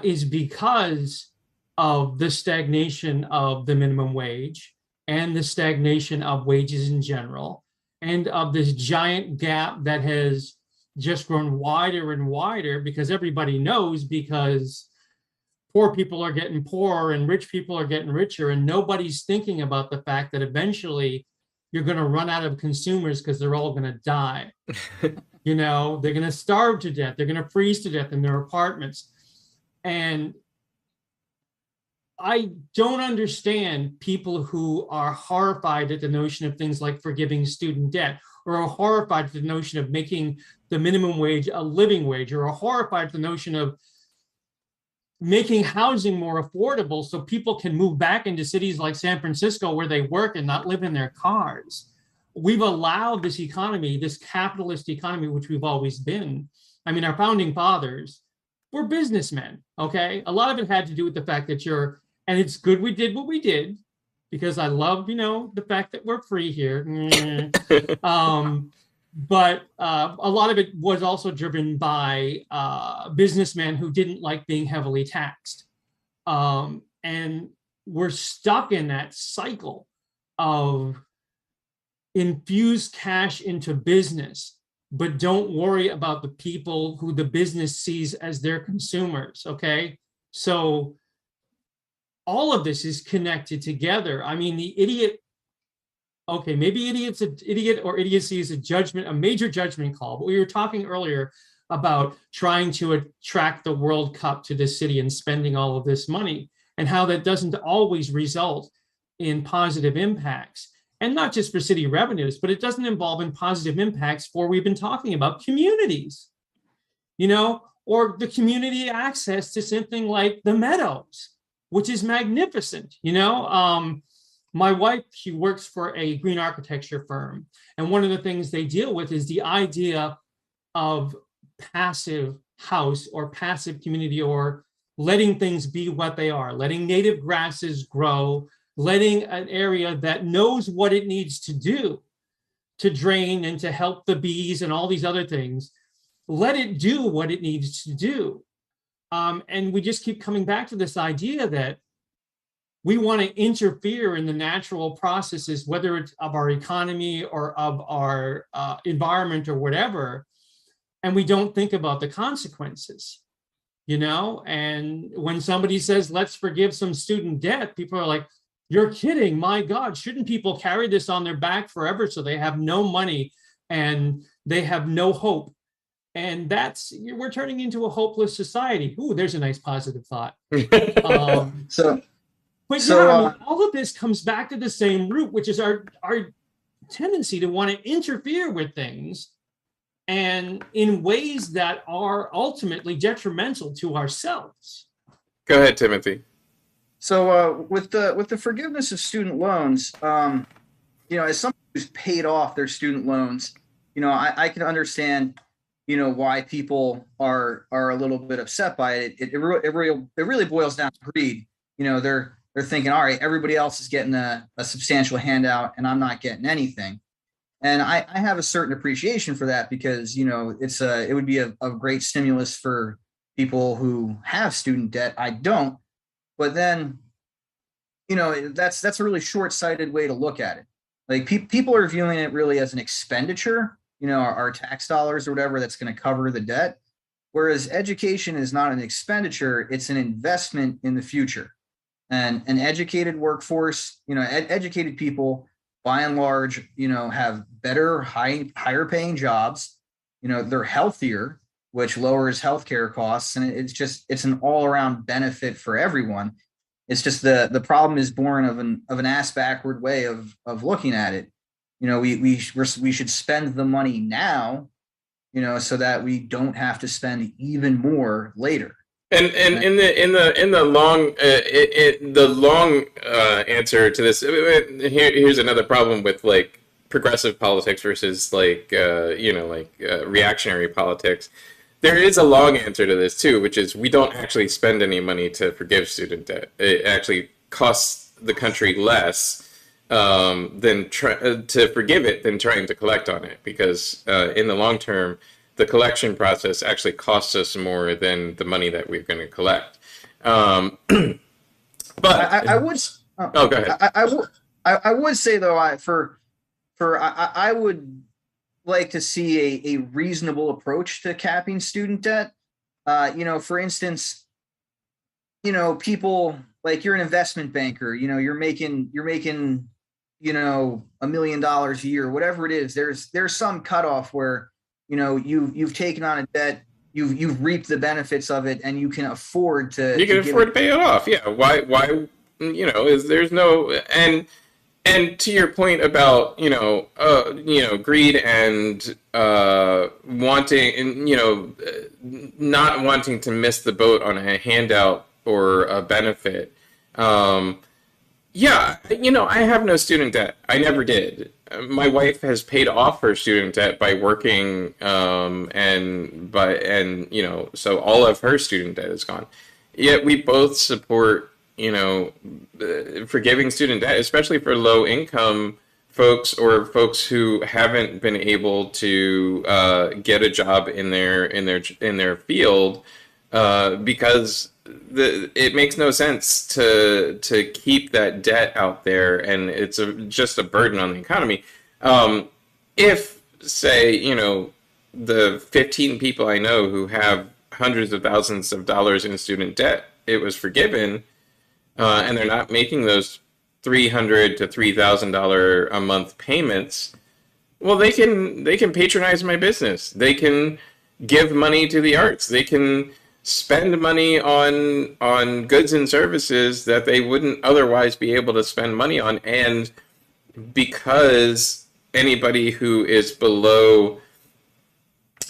is because of the stagnation of the minimum wage and the stagnation of wages in general, and of this giant gap that has just grown wider and wider, because everybody knows, because poor people are getting poorer and rich people are getting richer, and nobody's thinking about the fact that eventually you're going to run out of consumers because they're all going to die. They're going to starve to death. They're going to freeze to death in their apartments. And I don't understand people who are horrified at the notion of things like forgiving student debt, or are horrified at the notion of making the minimum wage a living wage, or are horrified at the notion of making housing more affordable so people can move back into cities like San Francisco where they work and not live in their cars. We've allowed this economy, this capitalist economy, which we've always been. I mean, our founding fathers were businessmen, okay? A lot of it had to do with the fact that and it's good we did what we did, because I love, the fact that we're free here. But a lot of it was also driven by businessmen who didn't like being heavily taxed. And we're stuck in that cycle of infuse cash into business, but don't worry about the people who the business sees as their consumers, okay? So all of this is connected together. I mean, the idiot, okay, maybe idiot's an idiot, or idiocy is a major judgment call, but we were talking earlier about trying to attract the World Cup to this city and spending all of this money, and how that doesn't always result in positive impacts. And not just for city revenues, but it doesn't involve in positive impacts for, we've been talking about, communities, or the community access to something like the Meadows, which is magnificent. My wife, she works for a green architecture firm. And one of the things they deal with is the idea of passive house or passive community, or letting things be what they are, letting native grasses grow, letting an area that knows what it needs to do to drain and to help the bees and all these other things, let it do what it needs to do. And we just keep coming back to this idea that we want to interfere in the natural processes, whether it's of our economy or of our environment or whatever, and we don't think about the consequences, And when somebody says, let's forgive some student debt, people are like, you're kidding, my God, shouldn't people carry this on their back forever so they have no money and they have no hope? And we're turning into a hopeless society. Ooh, there's a nice positive thought. All of this comes back to the same root, which is our tendency to want to interfere with things, and in ways that are ultimately detrimental to ourselves. Go ahead, Timothy. So with the forgiveness of student loans, as someone who's paid off their student loans, I can understand, why people are a little bit upset by it. It really boils down to greed. They're thinking, all right, everybody else is getting a substantial handout and I'm not getting anything. And I have a certain appreciation for that, because, it would be a great stimulus for people who have student debt. I don't. But then, that's a really short-sighted way to look at it. Like people are viewing it really as an expenditure, our tax dollars or whatever that's going to cover the debt. Whereas education is not an expenditure, it's an investment in the future. And an educated workforce, educated people, by and large, have better, higher paying jobs. They're healthier. which lowers healthcare costs, and it's an all around benefit for everyone. It's just the problem is born of an ass backward way of looking at it. We should spend the money now, so that we don't have to spend even more later. And in the long answer to this, here's another problem with like progressive politics versus like reactionary politics. There is a long answer to this too, which is we don't actually spend any money to forgive student debt. It actually costs the country less to forgive it than trying to collect on it, because in the long term, the collection process actually costs us more than the money that we're going to collect. But I would. Oh, go ahead. I would say though, I would like to see a reasonable approach to capping student debt. For instance, people like, you're an investment banker, you're making $1 million a year, whatever it is. There's some cutoff where, you've taken on a debt, you've reaped the benefits of it, and you can afford to pay it off. Yeah. Why, there's no, and to your point about, greed and wanting, and, not wanting to miss the boat on a handout or a benefit. Yeah, I have no student debt. I never did. My wife has paid off her student debt by working, so all of her student debt is gone. Yet we both support, forgiving student debt, especially for low income folks or folks who haven't been able to get a job in their field, because it makes no sense to keep that debt out there, and it's just a burden on the economy. If, say, the 15 people I know who have hundreds of thousands of dollars in student debt, it was forgiven, and they're not making those $300 to $3,000 a month payments, well, they can patronize my business. They can give money to the arts. They can spend money on goods and services that they wouldn't otherwise be able to spend money on. And because anybody who is below,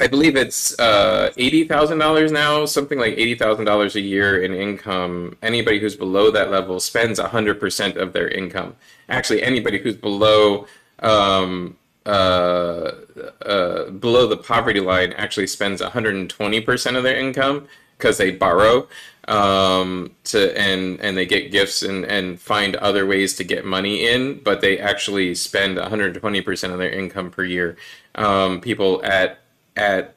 I believe it's $80,000 now, something like $80,000 a year in income, anybody who's below that level spends 100% of their income. Actually, anybody who's below the poverty line actually spends 120% of their income, because they borrow and they get gifts and find other ways to get money in, but they actually spend 120% of their income per year. People at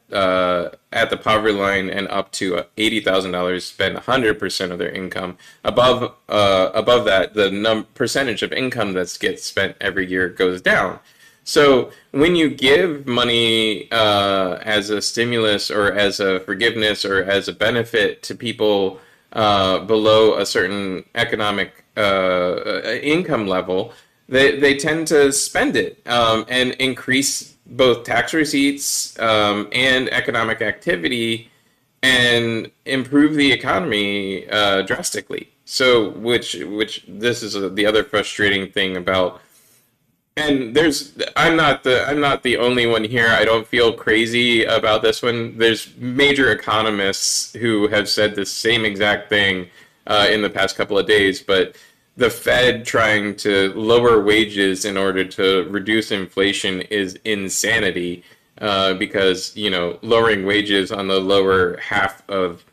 the poverty line and up to $80,000 spend 100% of their income. Above that, the percentage of income that gets spent every year goes down. So when you give money as a stimulus or as a forgiveness or as a benefit to people below a certain economic income level, they tend to spend it and increase both tax receipts and economic activity and improve the economy drastically. So which this is the other frustrating thing about. And I'm not the only one here. I don't feel crazy about this one. There's major economists who have said the same exact thing in the past couple of days. But the Fed trying to lower wages in order to reduce inflation is insanity, because lowering wages on the lower half of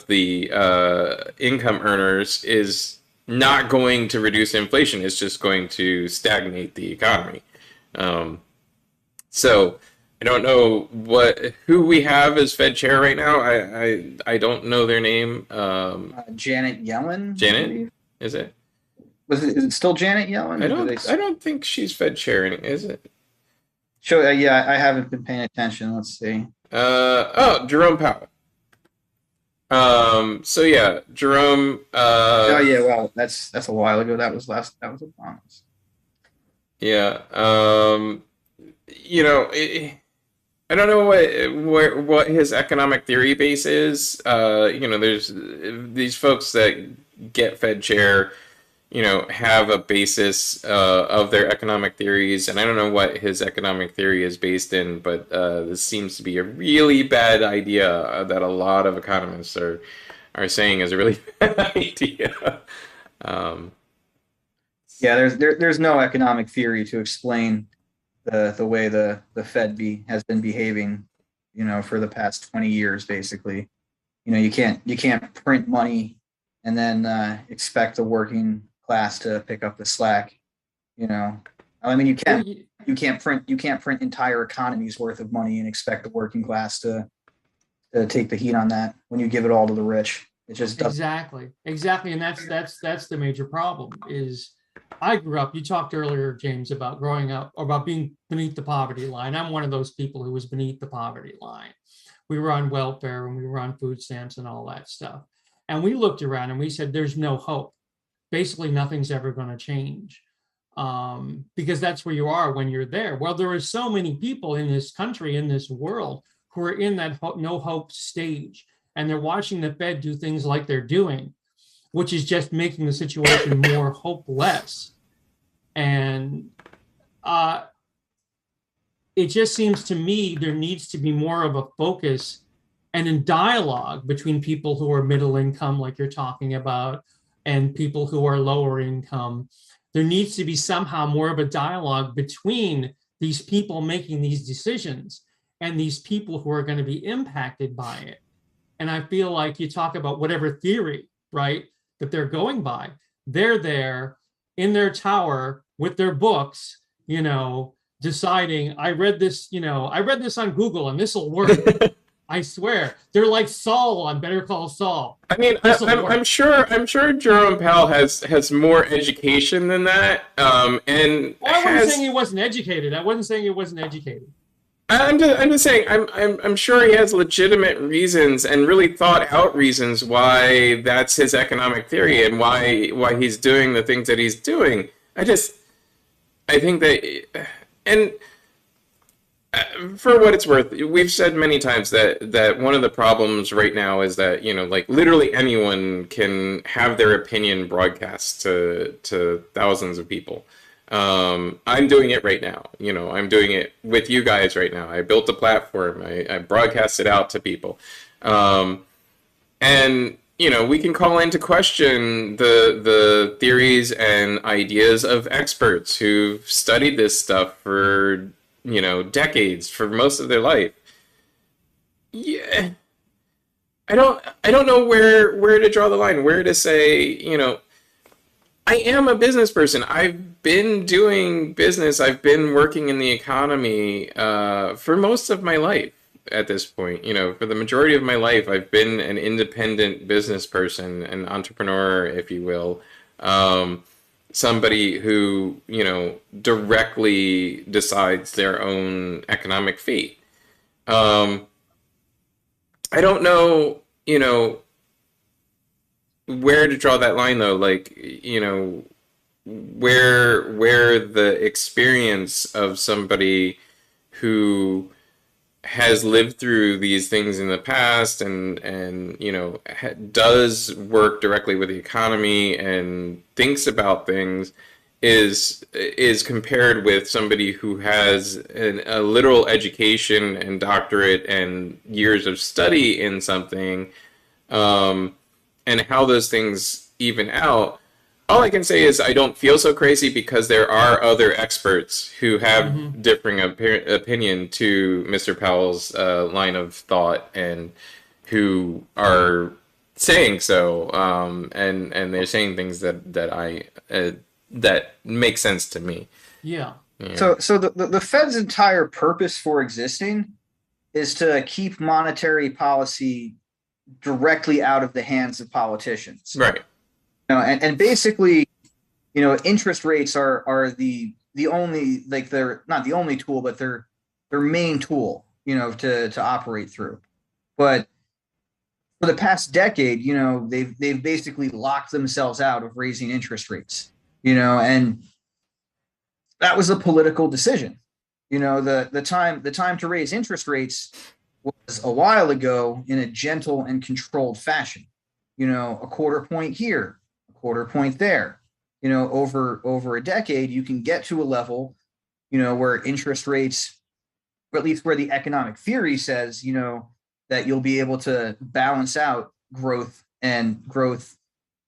the income earners is not going to reduce inflation. It's just going to stagnate the economy. So I don't know who we have as Fed chair right now. I don't know their name. Janet Yellen. Janet, is it? Is it still Janet Yellen? I don't think she's Fed chair, is it? Sure. Yeah, I haven't been paying attention. Let's see. Jerome Powell. So yeah, Jerome. Oh yeah, well, that's a while ago. That was Obama's. Yeah. I don't know what his economic theory base is. There's these folks that get Fed chair, have a basis of their economic theories, and I don't know what his economic theory is based in, but this seems to be a really bad idea that a lot of economists are saying is a really bad idea. Um, Yeah, there's no economic theory to explain the way the Fed has been behaving, for the past 20 years, basically. You can't print money and then expect the working class to pick up the slack. I mean, you can't print entire economies worth of money and expect the working class to take the heat on that when you give it all to the rich. It just doesn't. Exactly, and that's the major problem. Is I grew up. You talked earlier, James, about growing up, or about being beneath the poverty line. I'm one of those people who was beneath the poverty line. We were on welfare and we were on food stamps and all that stuff. And we looked around and we said, "There's no hope. Basically, nothing's ever going to change." Because that's where you are when you're there. Well, there are so many people in this country, in this world, who are in that no hope stage, and they're watching the Fed do things like they're doing, which is just making the situation more hopeless. And it just seems to me there needs to be more of a focus and a dialogue between people who are middle income, like you're talking about, and people who are lower income. There needs to be somehow more of a dialogue between these people making these decisions and these people who are going to be impacted by it. And I feel like you talk about whatever theory, right, that they're going by. They're there in their tower with their books, deciding, I read this on Google and this will work. I swear. They're like Saul on Better Call Saul. I mean, I'm sure Jerome Powell has more education than that. And I wasn't saying he wasn't educated. I'm just saying I'm sure he has legitimate reasons and really thought out reasons why that's his economic theory and why he's doing the things that he's doing. I think that, and for what it's worth, we've said many times that one of the problems right now is that, like literally anyone can have their opinion broadcast to thousands of people. I'm doing it right now. I'm doing it with you guys right now. I built a platform. I broadcast it out to people. And we can call into question the theories and ideas of experts who've studied this stuff for decades, for most of their life. Yeah, I don't know where to draw the line, where to say, I am a business person. I've been doing business. I've been working in the economy for most of my life at this point. For the majority of my life, I've been an independent business person, an entrepreneur, if you will. Somebody who, directly decides their own economic fate. I don't know, where to draw that line though, like, where the experience of somebody who has lived through these things in the past and does work directly with the economy and thinks about things is compared with somebody who has a literal education and doctorate and years of study in something, and how those things even out. All I can say is I don't feel so crazy because there are other experts who have differing opinion to Mr. Powell's line of thought and who are saying so, and they're saying things that make sense to me. Yeah. So the Fed's entire purpose for existing is to keep monetary policy directly out of the hands of politicians. Right. And basically, interest rates are the only, like, they're not the only tool, but they're their main tool, to operate through. But for the past decade, they've basically locked themselves out of raising interest rates, and that was a political decision. The time to raise interest rates was a while ago in a gentle and controlled fashion. A quarter point here, a quarter point there. Over a decade, you can get to a level, where interest rates, or at least where the economic theory says, that you'll be able to balance out growth and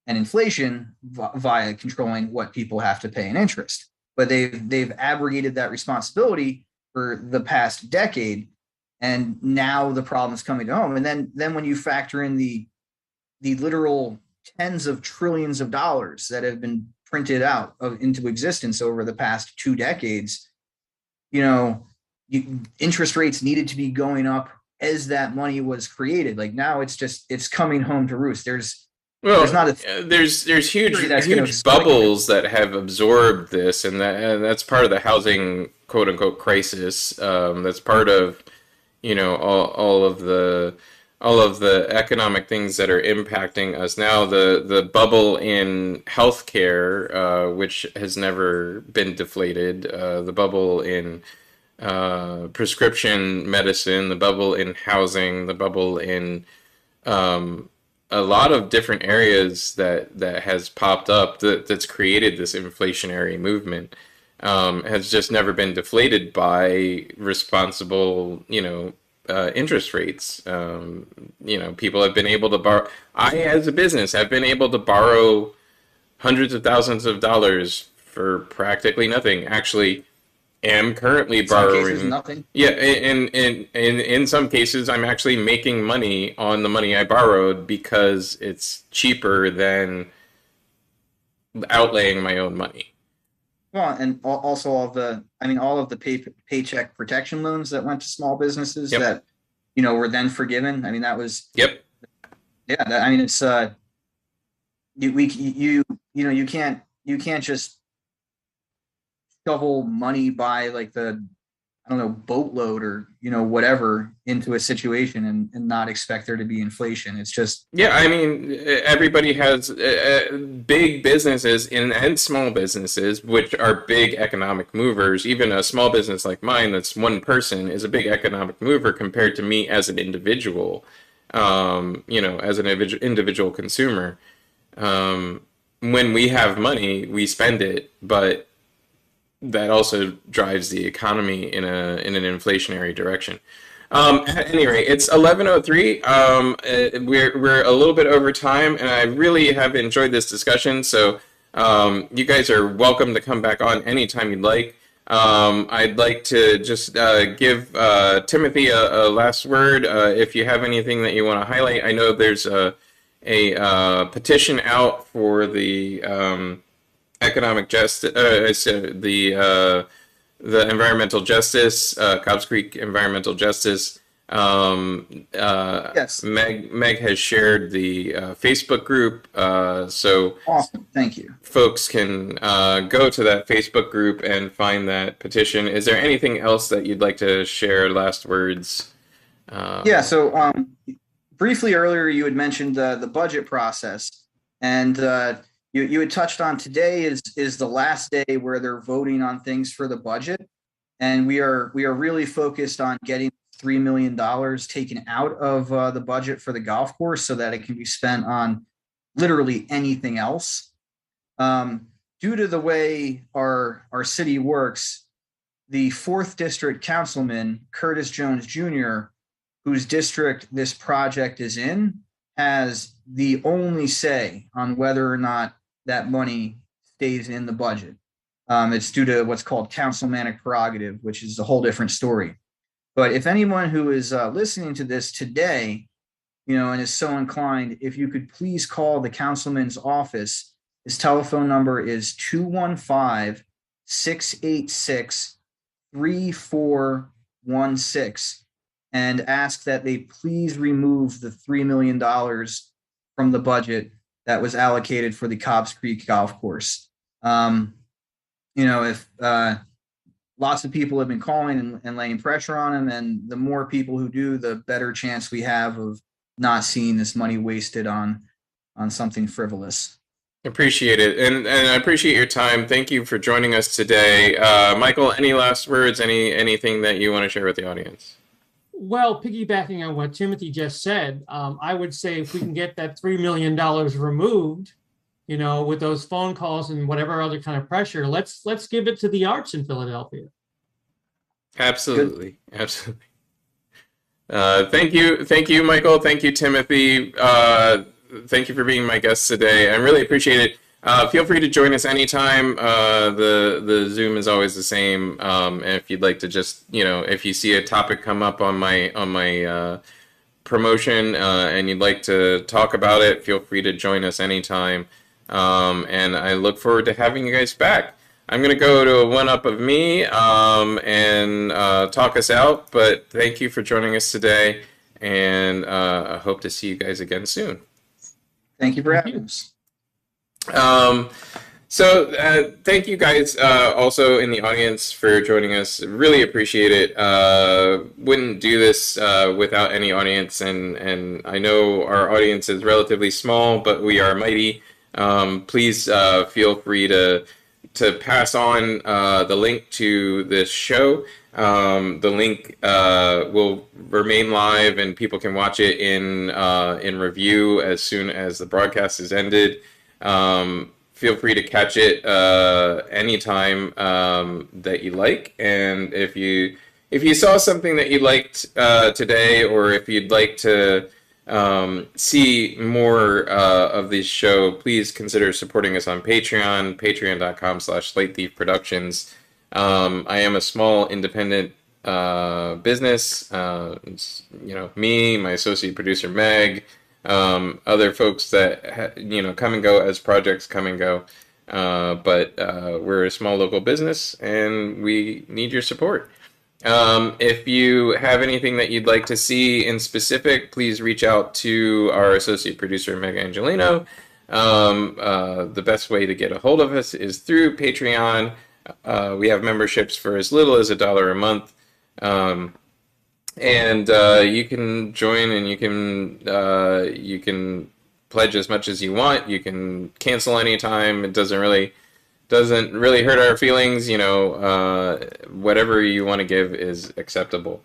inflation via controlling what people have to pay in interest. But they've abrogated that responsibility for the past decade, and now the problem's coming to home. And then when you factor in the literal tens of trillions of dollars that have been printed out into existence over the past 2 decades, interest rates needed to be going up as that money was created. Like now, it's coming home to roost. There's not there's huge bubbles that have absorbed this, and that's part of the housing quote unquote crisis. That's part of all of the economic things that are impacting us now. The bubble in healthcare, which has never been deflated. The bubble in prescription medicine. The bubble in housing. The bubble in a lot of different areas that has popped up that's created this inflationary movement has just never been deflated by responsible, interest rates. People have been able to borrow. I, as a business, have been able to borrow hundreds of thousands of dollars for practically nothing. Actually, am currently borrowing. Cases, nothing. Yeah, in some cases, I'm actually making money on the money I borrowed because it's cheaper than outlaying my own money. Well, and also all of the paycheck protection loans that went to small businesses that were then forgiven. I mean, that was Yep. Yeah. It's you can't just shovel money by like the boatload or whatever into a situation and not expect there to be inflation. It's just everybody has big businesses and small businesses, which are big economic movers. Even a small business like mine that's one person is a big economic mover compared to me as an individual, as an individual consumer. When we have money, we spend it, but that also drives the economy in an inflationary direction. At any rate, it's 11:03. We're a little bit over time, and I really have enjoyed this discussion. So you guys are welcome to come back on anytime you'd like. I'd like to just give Timothy a last word. If you have anything that you want to highlight, I know there's a petition out for the economic justice, the environmental justice, Cobbs Creek environmental justice. Yes. Meg has shared the Facebook group, so awesome. Thank you. Folks can go to that Facebook group and find that petition. Is there anything else that you'd like to share? Last words. So briefly earlier, you had mentioned the budget process, and you had touched on today is the last day where they're voting on things for the budget, and we are really focused on getting $3 million taken out of the budget for the golf course so that it can be spent on literally anything else. Due to the way our city works, the 4th District Councilman, Curtis Jones Jr., whose district this project is in, has the only say on whether or not that money stays in the budget. It's due to what's called councilmanic prerogative, which is a whole different story. But if anyone who is listening to this today, and is so inclined, if you could please call the councilman's office. His telephone number is 215-686-3416, and ask that they please remove the $3 million from the budget that was allocated for the Cobbs Creek golf course. If lots of people have been calling and laying pressure on him, and the more people who do, the better chance we have of not seeing this money wasted on something frivolous. Appreciate it, and I appreciate your time. Thank you for joining us today. Michael, any last words? Anything that you want to share with the audience? Well, piggybacking on what Timothy just said, I would say if we can get that $3 million removed, with those phone calls and whatever other kind of pressure, let's give it to the arts in Philadelphia. Absolutely, absolutely. Thank you, Michael. Thank you, Timothy. Thank you for being my guest today. I really appreciate it. Feel free to join us anytime. The Zoom is always the same. And if you'd like to just, if you see a topic come up on my promotion and you'd like to talk about it, feel free to join us anytime. And I look forward to having you guys back. I'm going to go to a one-up of me and talk us out, but thank you for joining us today, and I hope to see you guys again soon. Thank you for having us. Thank you guys also in the audience for joining us. Really appreciate it. Wouldn't do this without any audience, and I know our audience is relatively small, but we are mighty. Please feel free to pass on the link to this show. The link will remain live, and people can watch it in review as soon as the broadcast is ended. Feel free to catch it anytime that you like. And if you saw something that you liked today, or if you'd like to see more of this show, please consider supporting us on Patreon, patreon.com/SlateThiefProductions. I am a small independent business. Me, my associate producer Meg, other folks that come and go as projects come and go. But we're a small local business, and we need your support. If you have anything that you'd like to see in specific, please reach out to our associate producer, Meg Angelino. The best way to get a hold of us is through Patreon. We have memberships for as little as $1 a month. You can join, and you can pledge as much as you want. You can cancel anytime. It doesn't really hurt our feelings. Whatever you want to give is acceptable.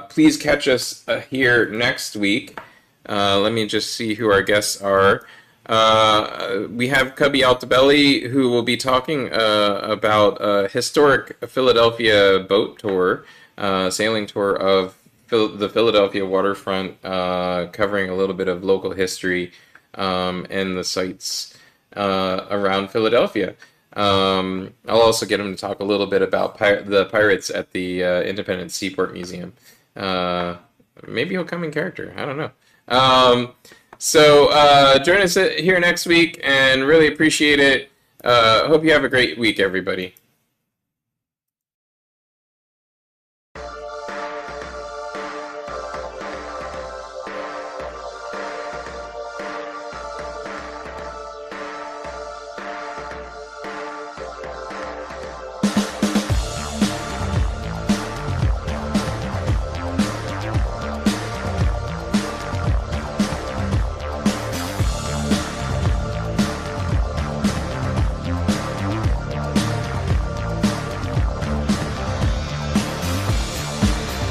Please catch us here next week. Let me just see who our guests are. We have Cubby Altabelli, who will be talking about a historic Philadelphia boat tour, sailing tour of the Philadelphia waterfront, covering a little bit of local history and the sites around Philadelphia. I'll also get him to talk a little bit about the pirates at the Independence Seaport Museum. Maybe he'll come in character. I don't know. Join us here next week, and really appreciate it. Hope you have a great week, everybody.